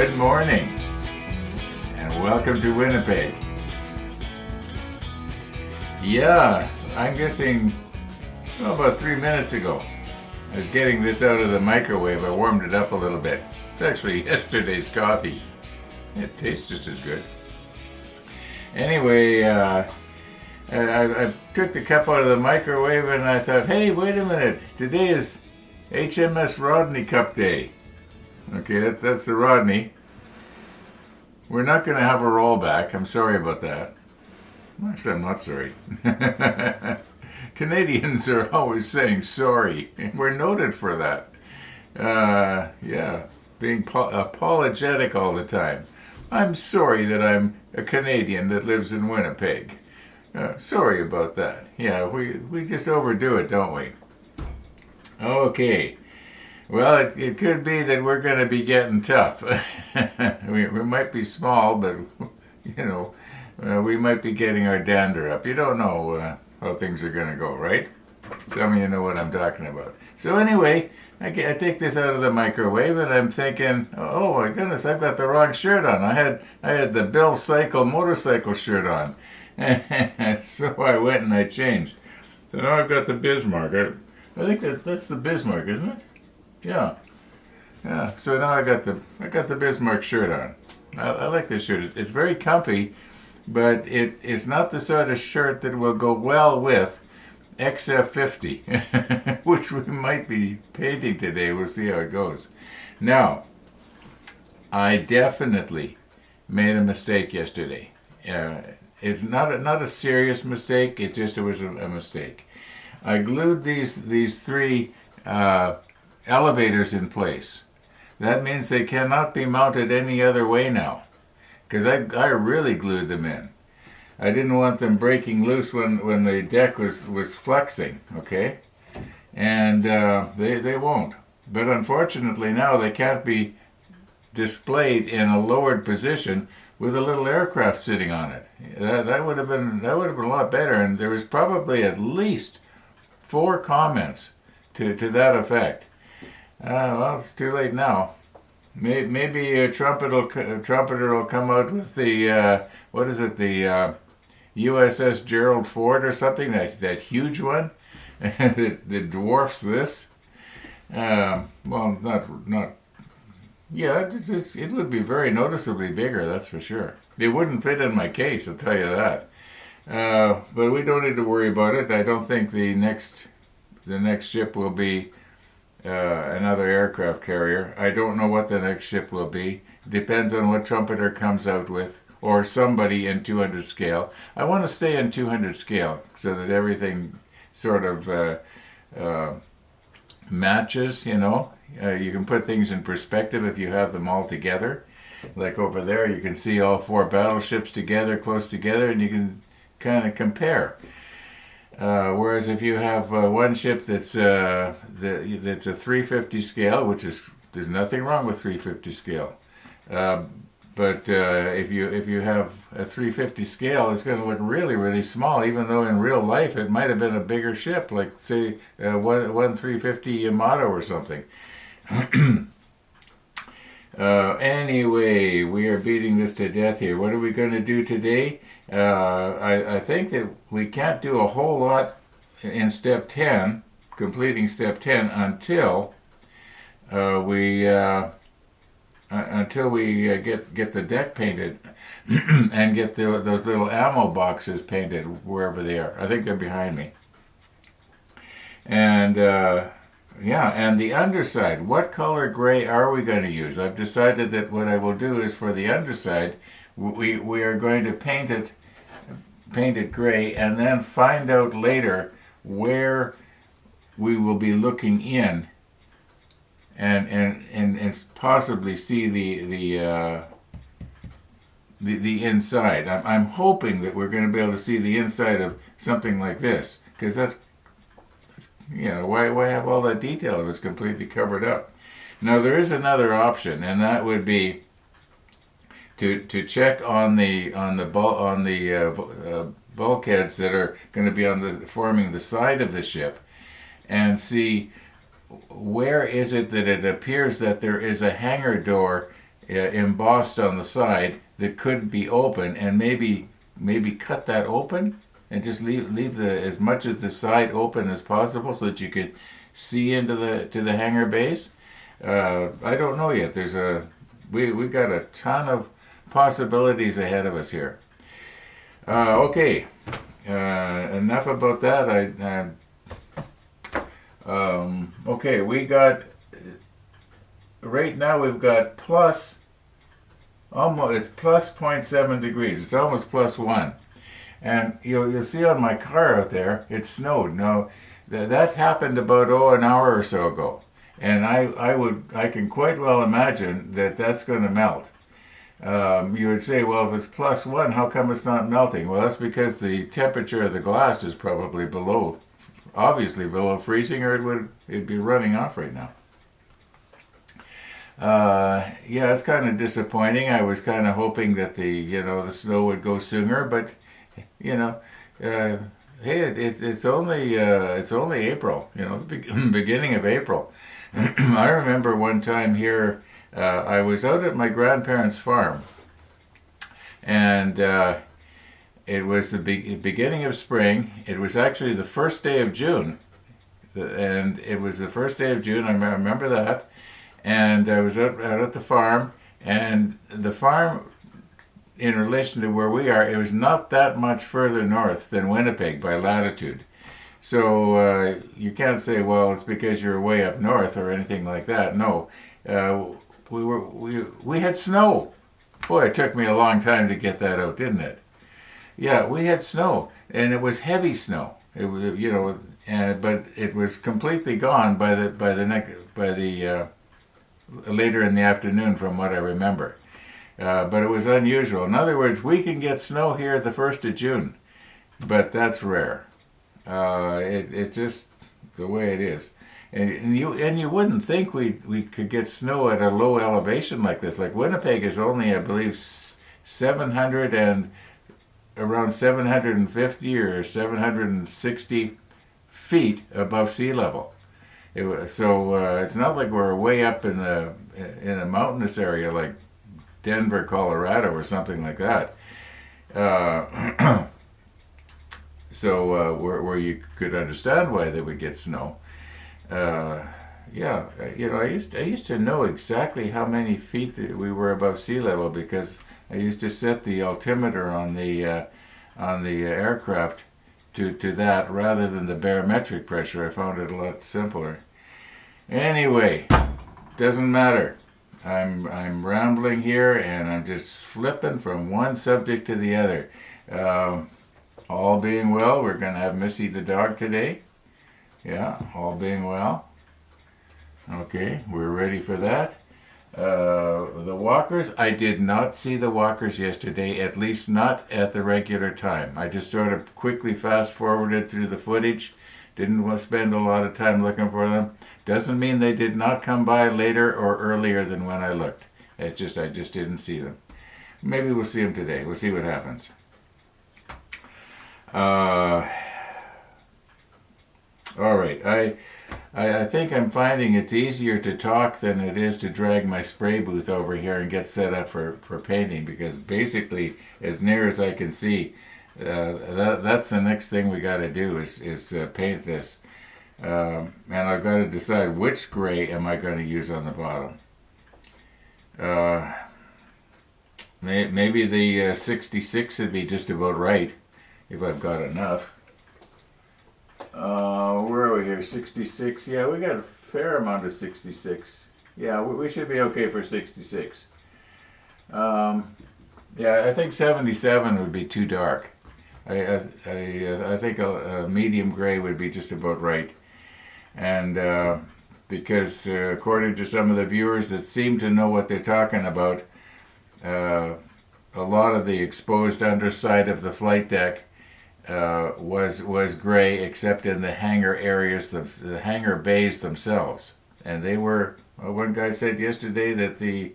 Good morning, and welcome to Winnipeg. Yeah, I'm guessing about 3 minutes ago. I was getting this out of the microwave. I warmed it up a little bit. It's actually yesterday's coffee. It tastes just as good. Anyway, I took the cup out of the microwave and I thought, hey, wait a minute. Today is HMS Rodney Cup Day. Okay, that's the Rodney. We're not going to have a rollback. I'm sorry about that. Actually, I'm not sorry. Canadians are always saying sorry. We're noted for that. Being apologetic all the time. I'm sorry that I'm a Canadian that lives in Winnipeg. Sorry about that. Yeah, we just overdo it, don't we? Okay. Well, it could be that we're going to be getting tough. we might be small, but, we might be getting our dander up. You don't know how things are going to go, right? Some of you know what I'm talking about. So anyway, I take this out of the microwave, and I'm thinking, oh my goodness, I've got the wrong shirt on. I had the Bill Cycle motorcycle shirt on. So I went and I changed. So now I've got the Bismarck. I think that's the Bismarck, isn't it? Yeah. So now I got the Bismarck shirt on. I like this shirt. It's very comfy, but it's not the sort of shirt that will go well with XF50, which we might be painting today. We'll see how it goes. Now, I definitely made a mistake yesterday. It's not a serious mistake. It was a mistake. I glued these three elevators in place. That means they cannot be mounted any other way now, because I really glued them in. I didn't want them breaking loose when the deck was flexing, okay? And they won't. But unfortunately now they can't be displayed in a lowered position with a little aircraft sitting on it. That would have been a lot better, and there was probably at least 4 comments to that effect. Well, it's too late now. Maybe a trumpeter will come out with the the USS Gerald Ford or something, that huge one that dwarfs this. Well, not. Yeah, it would be very noticeably bigger. That's for sure. It wouldn't fit in my case, I'll tell you that. But we don't need to worry about it. I don't think the next ship will be another aircraft carrier. I don't know what the next ship will be. Depends on what trumpeter comes out with, or somebody in 200 scale. I want to stay in 200 scale so that everything sort of matches, You can put things in perspective if you have them all together. Like over there, you can see all 4 battleships together, close together, and you can kind of compare. Whereas if you have one ship that's a 350 scale, there's nothing wrong with 350 scale, but if you have a 350 scale, it's going to look really, really small, even though in real life it might have been a bigger ship, like say one 350 Yamato or something. Anyway, we are beating this to death here. What are we going to do today? I think that we can't do a whole lot in step 10, completing step 10, until we get the deck painted and get those little ammo boxes painted wherever they are. I think they're behind me. And and the underside. What color gray are we going to use? I've decided that what I will do is for the underside, we are going to paint it gray, and then find out later where we will be looking in, and possibly see the inside. I'm hoping that we're going to be able to see the inside of something like this, because that's why have all that detail if it's completely covered up? Now there is another option, and that would be to check on the bulkheads that are going to be forming the side of the ship, and see where is it that it appears that there is a hangar door embossed on the side that could be open, and maybe cut that open and just leave the as much of the side open as possible so that you could see into the hangar base. I don't know yet. We got a ton of possibilities ahead of us here. Okay, enough about that. Okay, we got right now we've got plus almost it's plus 0.7 degrees. It's almost plus one, and you'll see on my car out there it snowed. Now that happened about an hour or so ago, and I can quite well imagine that that's going to melt. You would say, well, if it's plus one, how come it's not melting? Well, that's because the temperature of the glass is probably obviously below freezing, or it'd be running off right now. Yeah, it's kind of disappointing. I was kind of hoping that the snow would go sooner, but you know, uh, hey, it's only April. The beginning of April. I remember one time here. I was out at my grandparents' farm, and it was the beginning of spring. It was actually the first day of June, and it was the first day of June. I remember that, and I was out at the farm, and the farm, in relation to where we are, it was not that much further north than Winnipeg by latitude. So you can't say, well, it's because you're way up north or anything like that. No. We had snow. Boy, it took me a long time to get that out, didn't it? Yeah, we had snow, and it was heavy snow. It was, but it was completely gone by the later in the afternoon, from what I remember. But it was unusual. In other words, we can get snow here the 1st of June, but that's rare. It's just the way it is. And you wouldn't think we could get snow at a low elevation like this. Like Winnipeg is only, I believe, 700 and around 750 or 760 feet above sea level. So it's not like we're way up in a mountainous area like Denver, Colorado, or something like that. So where you could understand why they would get snow. Yeah, I used to know exactly how many feet that we were above sea level, because I used to set the altimeter on the aircraft to that rather than the barometric pressure. I found it a lot simpler. Anyway, doesn't matter. I'm rambling here, and I'm just flipping from one subject to the other. All being well, we're going to have Missy the dog today. Yeah, all being well. Okay, we're ready for that. The walkers, I did not see the walkers yesterday, at least not at the regular time. I just sort of quickly fast forwarded through the footage. Didn't spend a lot of time looking for them. Doesn't mean they did not come by later or earlier than when I looked. I just didn't see them. Maybe we'll see them today. We'll see what happens. All right. I think I'm finding it's easier to talk than it is to drag my spray booth over here and get set up for painting, because basically, as near as I can see, that's the next thing we got to do is paint this. And I've got to decide which gray am I going to use on the bottom. Maybe the 66 would be just about right if I've got enough. Where are we here? 66. Yeah, we got a fair amount of 66. Yeah, we should be okay for 66. Yeah, I think 77 would be too dark. I think a medium gray would be just about right. And because according to some of the viewers that seem to know what they're talking about, a lot of the exposed underside of the flight deck was gray, except in the hangar areas, the hangar bays themselves, and they were. One guy said yesterday that the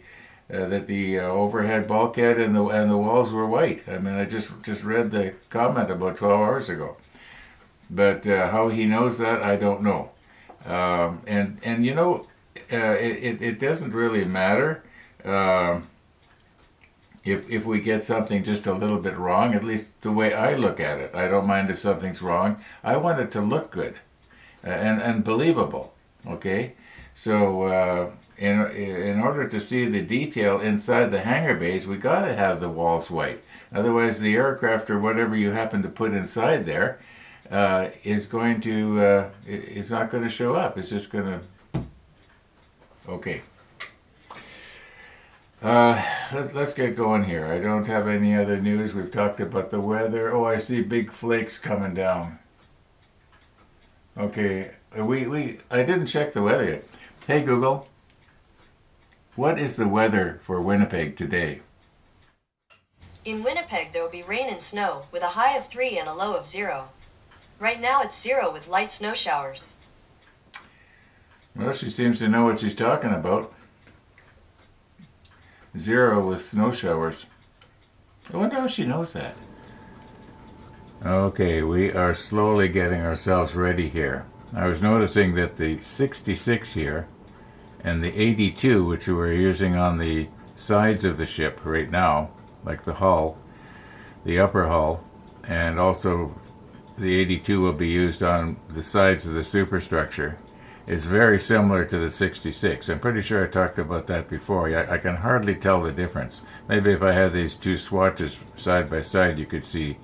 overhead bulkhead and the walls were white. I mean, I just read the comment about 12 hours ago, but how he knows that, I don't know. And it doesn't really matter um, if we get something just a little bit wrong, at least the way I look at it, I don't mind if something's wrong. I want it to look good and believable. Okay, so in order to see the detail inside the hangar bays, we got to have the walls white. Otherwise, the aircraft or whatever you happen to put inside there is going to it's not going to show up. It's just going to okay. Let's get going here. I don't have any other news. We've talked about the weather. Oh, I see big flakes coming down. Okay, I didn't check the weather yet. Hey Google, what is the weather for Winnipeg today? In Winnipeg, there will be rain and snow, with a high of 3 and a low of 0. Right now it's 0 with light snow showers. Well, she seems to know what she's talking about. 0 with snow showers. I wonder how she knows that. Okay, we are slowly getting ourselves ready here. I was noticing that the 66 here and the 82, which we're using on the sides of the ship right now, like the hull, the upper hull, and also the 82 will be used on the sides of the superstructure, is very similar to the 66. I'm pretty sure I talked about that before. I can hardly tell the difference. Maybe if I had these two swatches side by side, you could see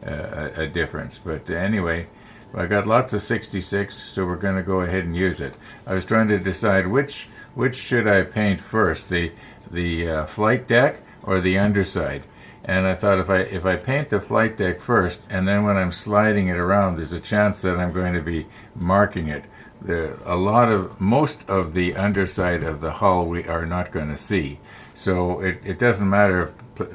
a difference. But anyway, I got lots of 66, so we're going to go ahead and use it. I was trying to decide which should I paint first, the flight deck or the underside. And I thought if I paint the flight deck first, and then when I'm sliding it around, there's a chance that I'm going to be marking it. Most of the underside of the hull we are not going to see, so it doesn't matter if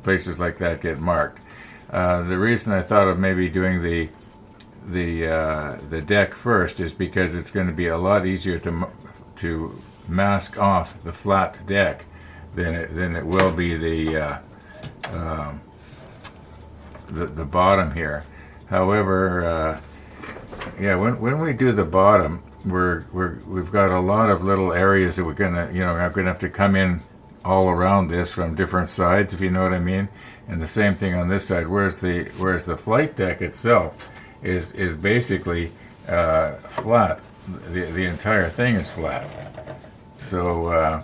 places like that get marked. The reason I thought of maybe doing the deck first is because it's going to be a lot easier to mask off the flat deck than it will be the bottom here. However, yeah, when we do the bottom, we've got a lot of little areas that we're gonna have to come in all around this from different sides, if you know what I mean. And the same thing on this side. Whereas the flight deck itself is basically flat. The entire thing is flat. So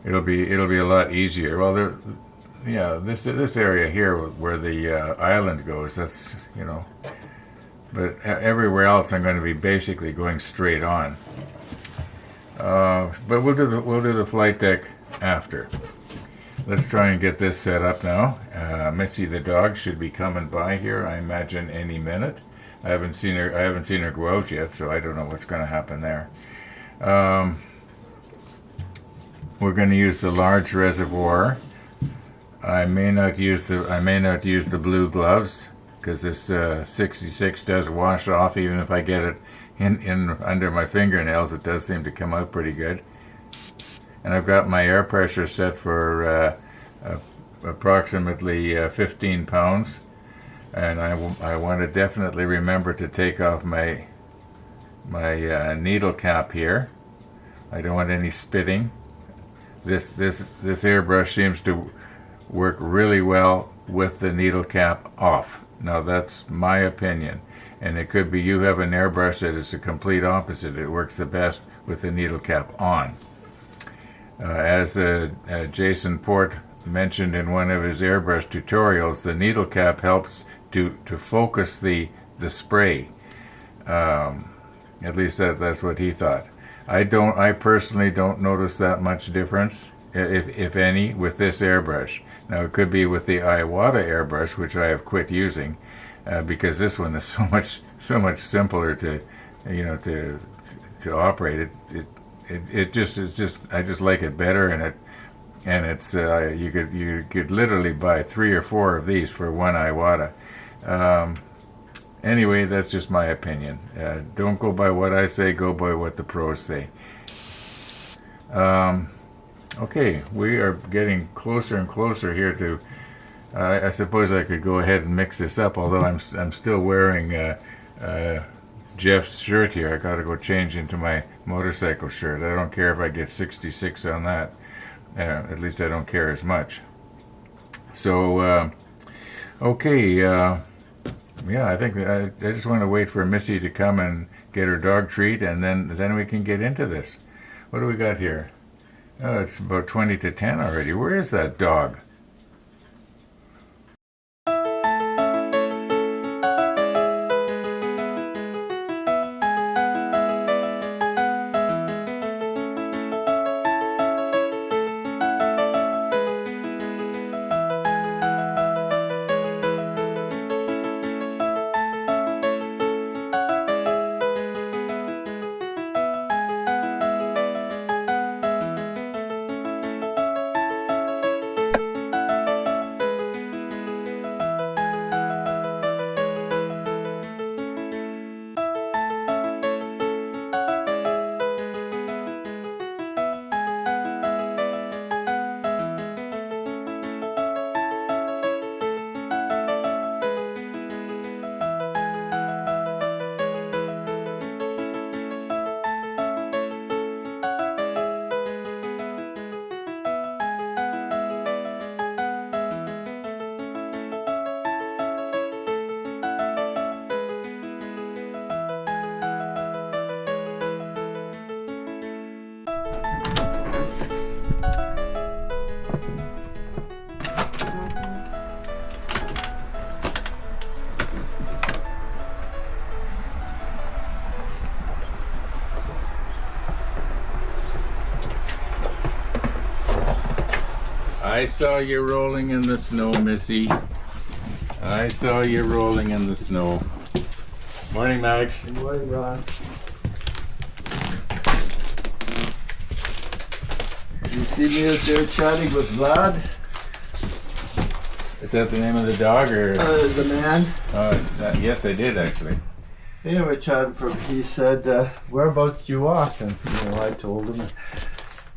it'll be a lot easier. Well, this area here where the island goes, that's but everywhere else I'm going to be basically going straight on. But we'll do the flight deck after. Let's try and get this set up now. Missy the dog should be coming by here, I imagine, any minute. I haven't seen her go out yet, so I don't know what's going to happen there. We're going to use the large reservoir. I may not use the blue gloves because this 66 does wash off. Even if I get it in under my fingernails, it does seem to come out pretty good. And I've got my air pressure set for approximately 15 pounds. And I want to definitely remember to take off my needle cap here. I don't want any spitting. This airbrush seems to work really well with the needle cap off. Now that's my opinion, and it could be you have an airbrush that is the complete opposite. It works the best with the needle cap on. As Jason Port mentioned in one of his airbrush tutorials, the needle cap helps to focus the spray. At least that's what he thought. I personally don't notice that much difference, if any, with this airbrush. Now it could be with the Iwata airbrush, which I have quit using, because this one is so much simpler to operate. It just I just like it better, and it's you could literally buy 3 or 4 of these for one Iwata. Anyway, that's just my opinion. Don't go by what I say, go by what the pros say. Okay, we are getting closer and closer here to, I suppose I could go ahead and mix this up, although I'm still wearing Jeff's shirt here. I got to go change into my motorcycle shirt. I don't care if I get 66 on that. At least I don't care as much. So, okay, yeah, I think I just want to wait for Missy to come and get her dog treat, and then we can get into this. What do we got here? Oh, it's about 20 to 10 already. Where is that dog? I saw you rolling in the snow, Missy. I saw you rolling in the snow. Morning, Max. Good morning, Ron. You see me out there chatting with Vlad, Is that the name of the dog, or? the man. Yes, I did actually. Yeah, we're chatting for. He said, "Whereabouts you walk?" And I told him.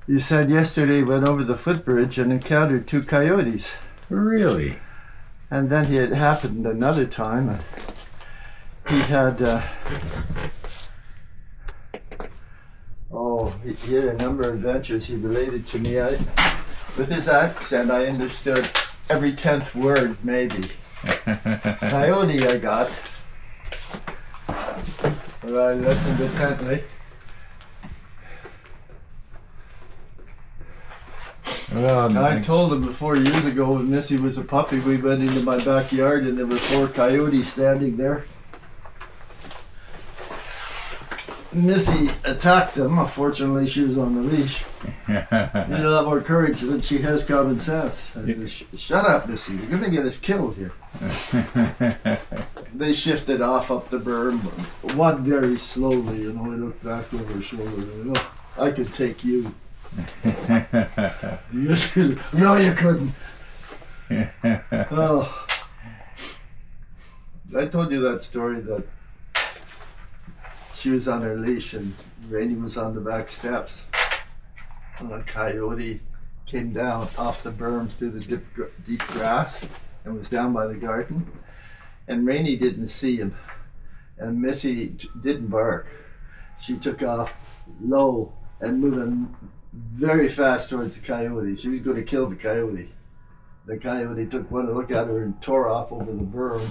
He said yesterday he went over the footbridge and encountered 2 coyotes. Really? And then it happened another time. He had, he had a number of adventures he related to me. With his accent, I understood every 10th word, maybe. Coyote I got. But I listened intently. Well, I told him 4 years ago when Missy was a puppy, we went into my backyard and there were 4 coyotes standing there. Missy attacked them. Unfortunately, she was on the leash. She had a lot more courage than she has common sense. Shut up, Missy. You're going to get us killed here. They shifted off up the berm. One very slowly, I looked back over her shoulder and I could take you. No, you couldn't. Oh. I told you that story that she was on her leash and Rainey was on the back steps. And a coyote came down off the berm through the deep grass and was down by the garden. And Rainey didn't see him. And Missy didn't bark. She took off low and moving very fast towards the coyote. She was going to kill the coyote. The coyote took one look at her and tore off over the berm.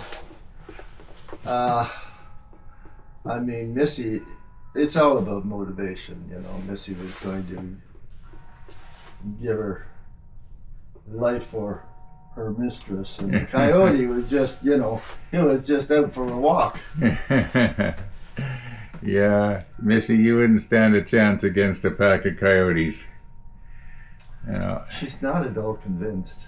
Missy, it's all about motivation, Missy was going to give her life for her mistress, and the coyote was just, he was just out for a walk. Yeah, Missy, you wouldn't stand a chance against a pack of coyotes. She's not at all convinced.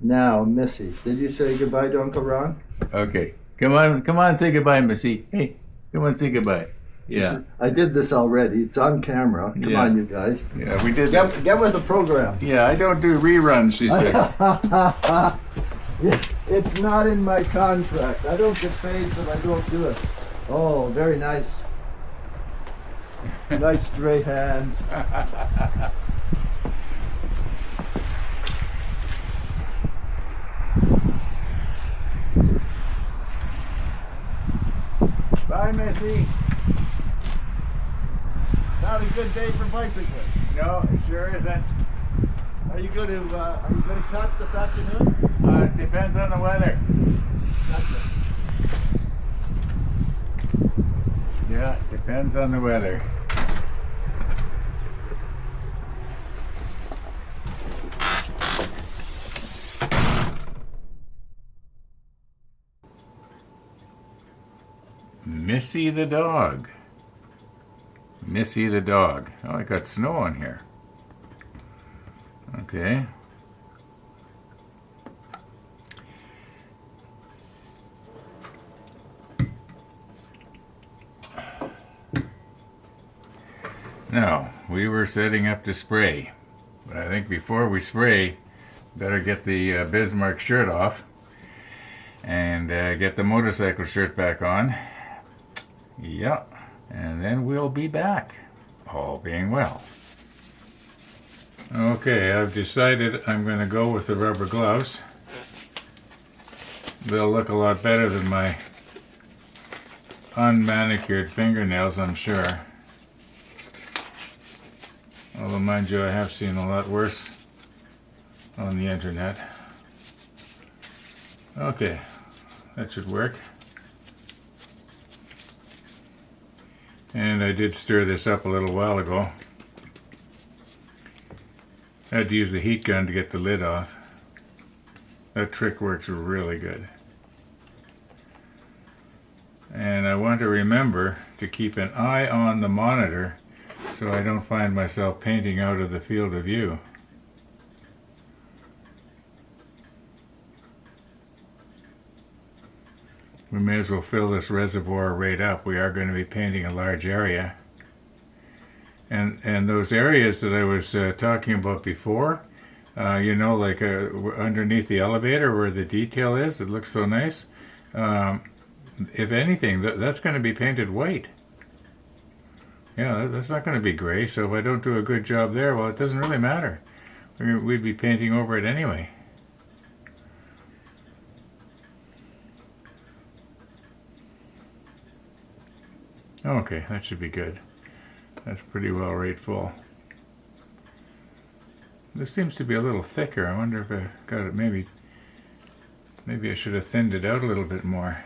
Now, Missy, did you say goodbye to Uncle Ron? Okay, come on, say goodbye, Missy. Hey, come on, say goodbye. Yeah. I did this already. It's on camera. Come on, you guys. Yeah, we did this. Get with the program. Yeah, I don't do reruns, she says. It's not in my contract. I don't get paid so I don't do it. Oh, very nice. Nice straight hand. Bye, Missy. not a good day for bicycling. No, it sure isn't. Are you going to cut this afternoon? It depends on the weather. Gotcha. Yeah, depends on the weather. Missy the dog. Missy the dog. Oh, I got snow on here. Okay. Now, we were setting up to spray. But I think before we spray, better get the Bismarck shirt off and get the motorcycle shirt back on. Yeah, and then we'll be back, all being well. Okay, I've decided I'm going to go with the rubber gloves. They'll look a lot better than my unmanicured fingernails, I'm sure. Although, mind you, I have seen a lot worse on the internet. Okay, that should work. And I did stir this up a little while ago. I had to use the heat gun to get the lid off. That trick works really good. And I want to remember to keep an eye on the monitor so I don't find myself painting out of the field of view. We may as well fill this reservoir right up. We are going to be painting a large area. And those areas that I was talking about before, you know, like underneath the elevator where the detail is, it looks so nice. If anything, that's going to be painted white. Yeah, that's not going to be gray, so if I don't do a good job there, well, it doesn't really matter. We'd be painting over it anyway. Okay, that should be good. That's pretty well right full. This seems to be a little thicker. I wonder if I got it, maybe I should have thinned it out a little bit more.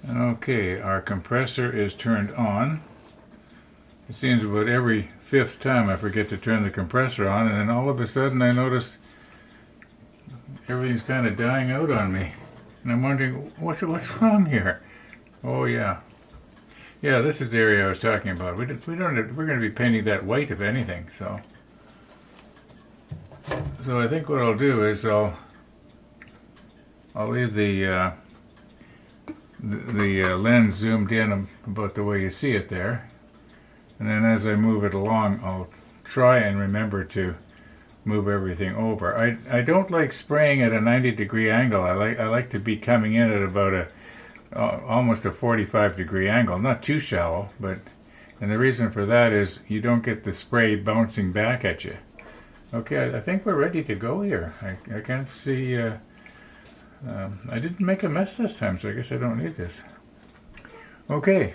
Okay, our compressor is turned on. It seems about every fifth time I forget to turn the compressor on, and then all of a sudden I notice everything's kind of dying out on me. And I'm wondering, what's wrong here? Oh yeah. Yeah, this is the area I was talking about. We're going to be painting that white, if anything, so I think what I'll do is I'll leave the lens zoomed in about the way you see it there, and then as I move it along, I'll try and remember to move everything over. I don't like spraying at a 90-degree angle. I like to be coming in at about almost a 45-degree angle, not too shallow, and the reason for that is you don't get the spray bouncing back at you. Okay, I think we're ready to go here. I can't see. I didn't make a mess this time, so I guess I don't need this. Okay.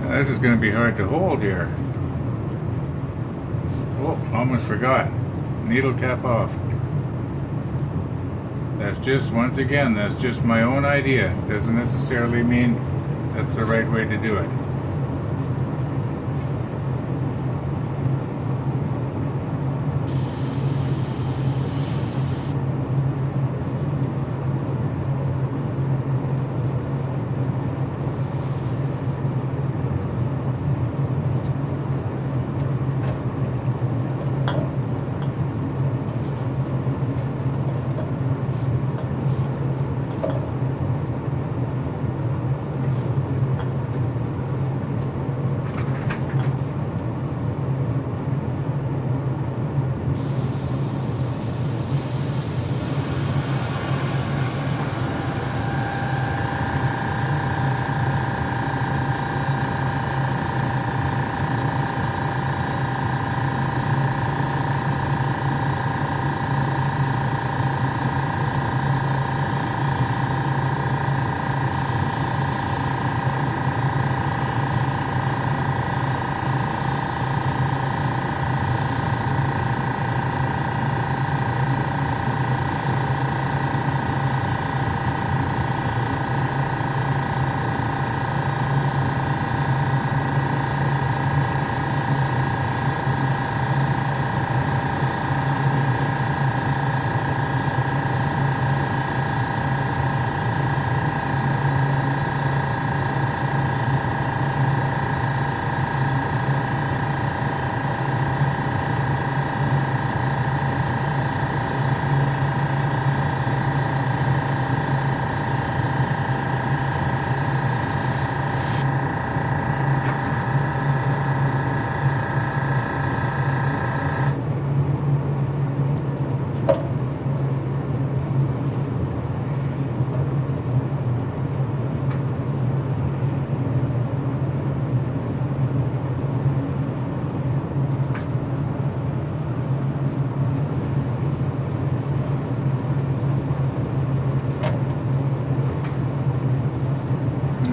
Now, this is going to be hard to hold here. Oh, almost forgot. Needle cap off. That's just, once again, that's just my own idea. Doesn't necessarily mean that's the right way to do it.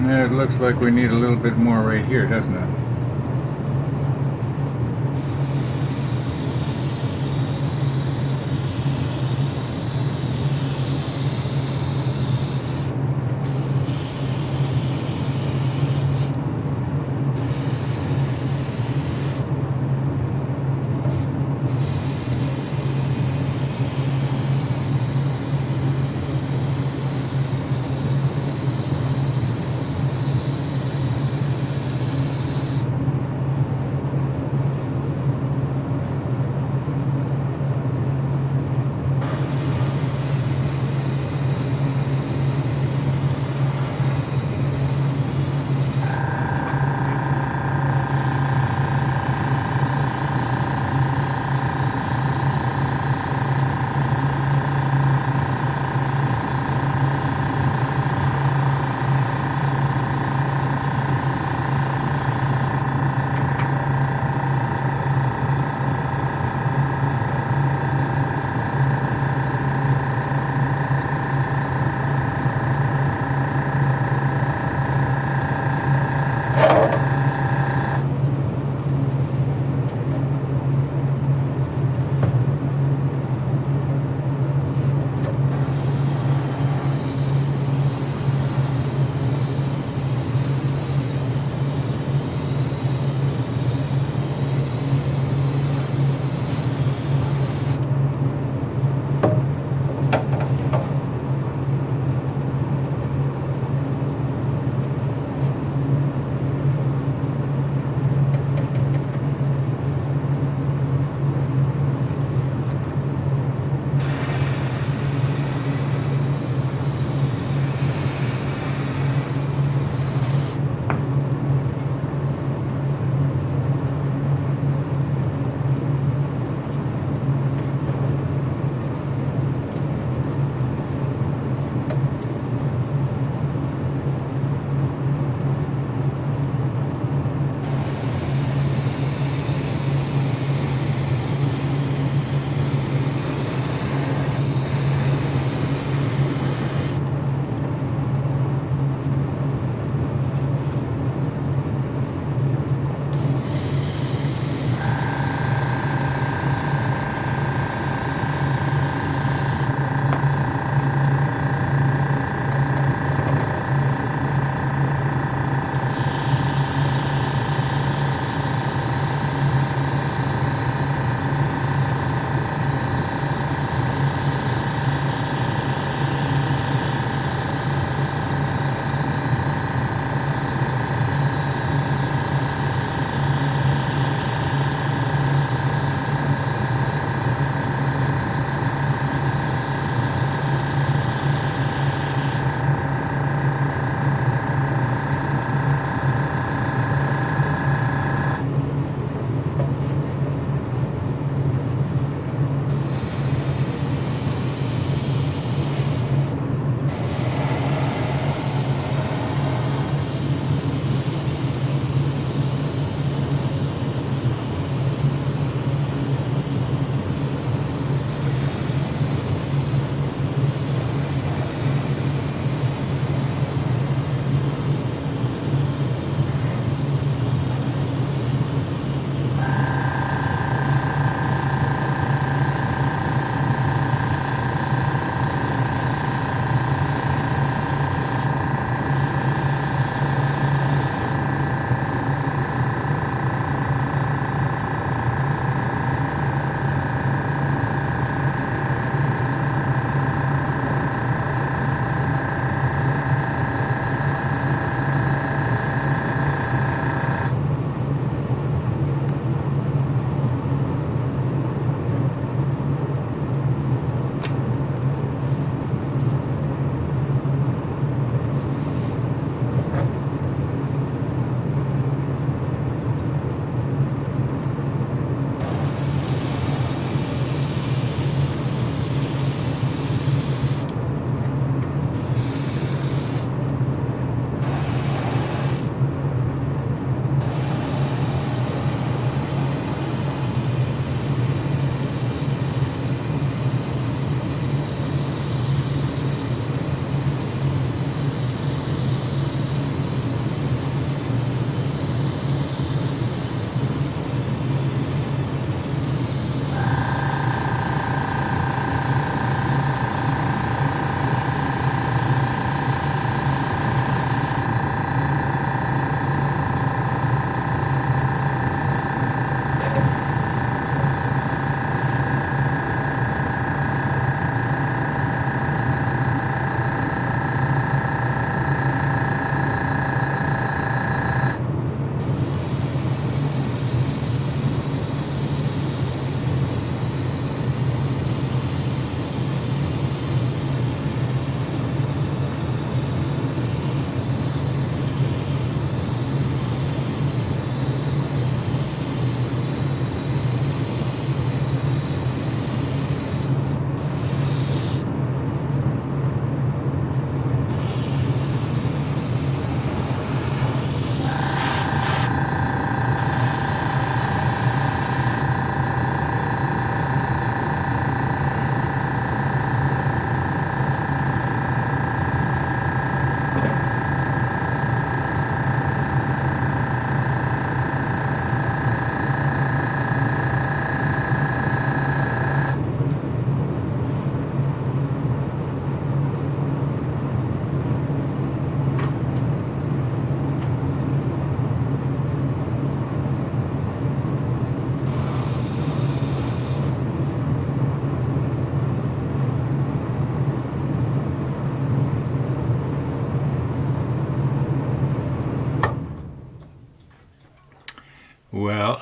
It looks like we need a little bit more right here, doesn't it?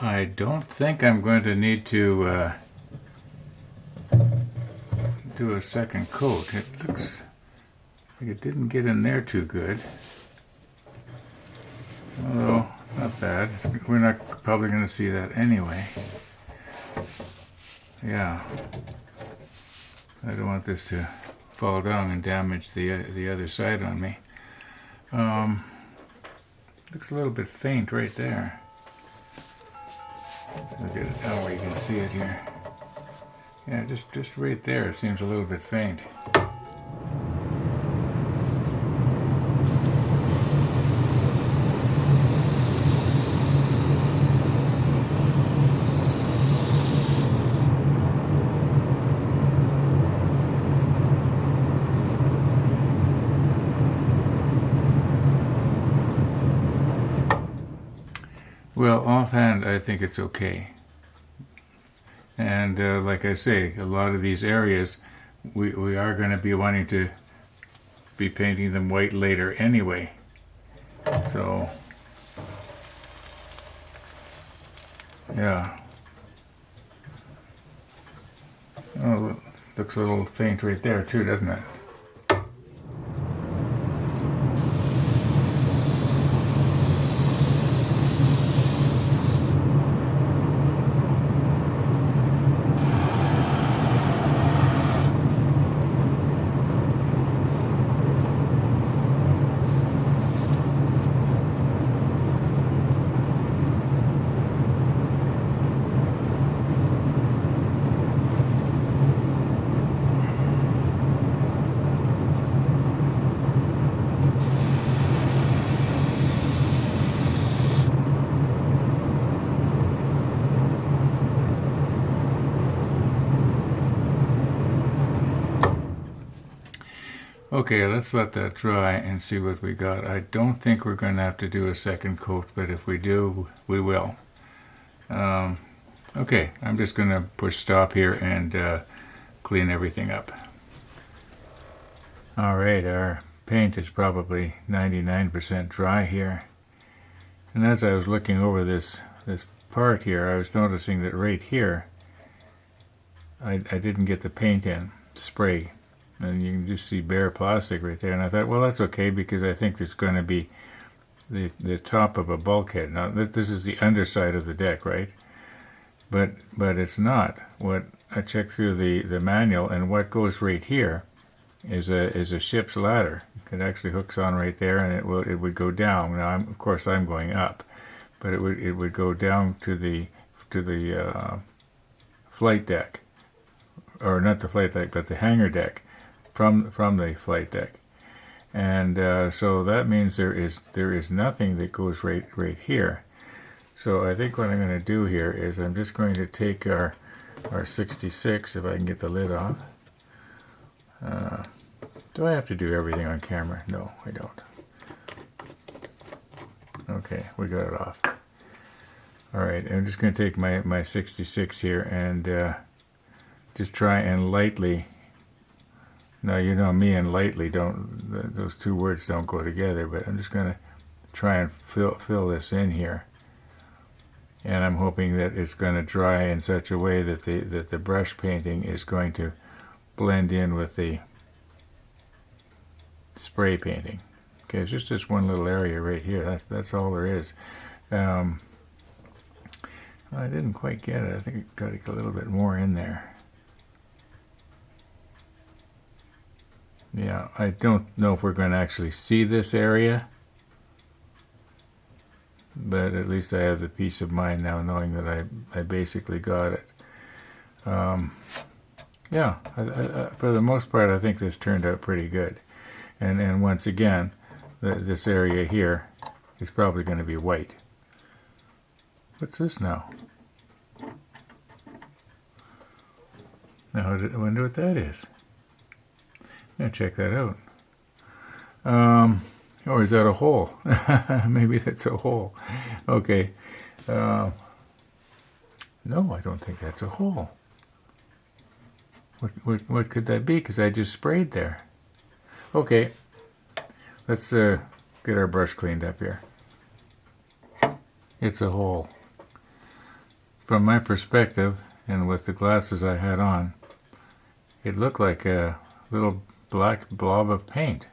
I don't think I'm going to need to do a second coat. It looks like it didn't get in there too good. Although, it's not bad. We're not probably going to see that anyway. Yeah. I don't want this to fall down and damage the other side on me. Looks a little bit faint right there. Look at it. Oh, you can see it here. Yeah, just right there. It seems a little bit faint. Well, offhand, I think it's okay. And like I say, a lot of these areas, we are going to be wanting to be painting them white later anyway. So, yeah. Oh, looks a little faint right there too, doesn't it? Okay, let's let that dry and see what we got. I don't think we're going to have to do a second coat, but if we do, we will. Okay, I'm just going to push stop here and clean everything up. All right, our paint is probably 99% dry here. And as I was looking over this part here, I was noticing that right here, I didn't get the paint in, spray. And you can just see bare plastic right there. And I thought, well, that's okay, because I think there's going to be the top of a bulkhead. Now, this is the underside of the deck, right? But it's not. What I checked through the manual, and what goes right here is a ship's ladder. It actually hooks on right there, and it would go down. Now, of course, I'm going up, but it would go down to the flight deck, or not the flight deck, but the hangar deck. From the flight deck, and so that means there is nothing that goes right here. So I think what I'm going to do here is I'm just going to take our 66, if I can get the lid off. Do I have to do everything on camera? No, I don't. Okay, we got it off. All right, I'm just going to take my 66 here and just try and lightly. Now, you know me and lightly those two words don't go together, but I'm just going to try and fill this in here. And I'm hoping that it's going to dry in such a way that the brush painting is going to blend in with the spray painting. Okay, it's just this one little area right here. That's all there is. I didn't quite get it. I think I got to get a little bit more in there. Yeah, I don't know if we're going to actually see this area, but at least I have the peace of mind now knowing that I basically got it. Yeah, for the most part, I think this turned out pretty good. And once again, this area here is probably going to be white. What's this now? Now, I wonder what that is. I'm going to check that out. Or is that a hole? Maybe that's a hole. Okay. No, I don't think that's a hole. What could that be? Because I just sprayed there. Okay. Let's get our brush cleaned up here. It's a hole. from my perspective, and with the glasses I had on, it looked like a little black blob of paint.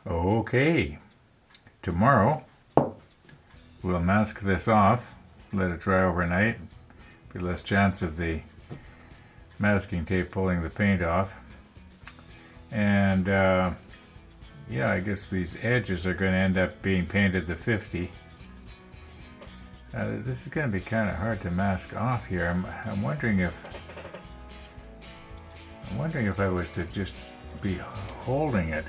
Okay, tomorrow we'll mask this off, let it dry overnight, be less chance of the masking tape pulling the paint off. And yeah, I guess these edges are going to end up being painted to 50. This is going to be kind of hard to mask off here. I'm wondering if I was to just be holding it,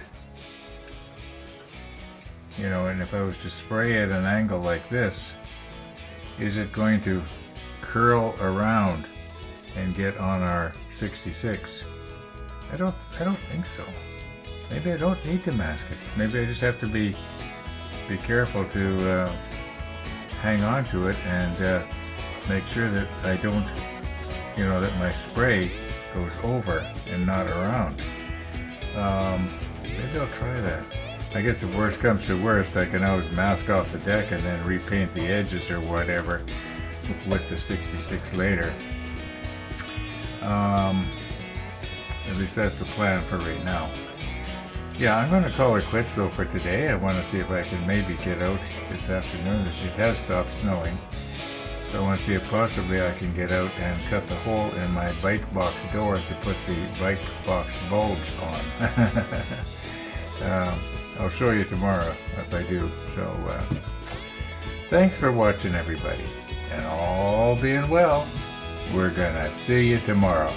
you know, and if I was to spray at an angle like this, is it going to curl around and get on our 66? I don't think so. Maybe I don't need to mask it. Maybe I just have to be careful to hang on to it and make sure that I don't, you know, that my spray goes over and not around. Maybe I'll try that. I guess if worst comes to worst, I can always mask off the deck and then repaint the edges or whatever with the 66 later. At least that's the plan for right now. Yeah, I'm going to call it quits though for today. I want to see if I can maybe get out this afternoon. It has stopped snowing. So I want to see if possibly I can get out and cut the hole in my bike box door to put the bike box bulge on. I'll show you tomorrow if I do. So thanks for watching, everybody. And all being well, we're going to see you tomorrow.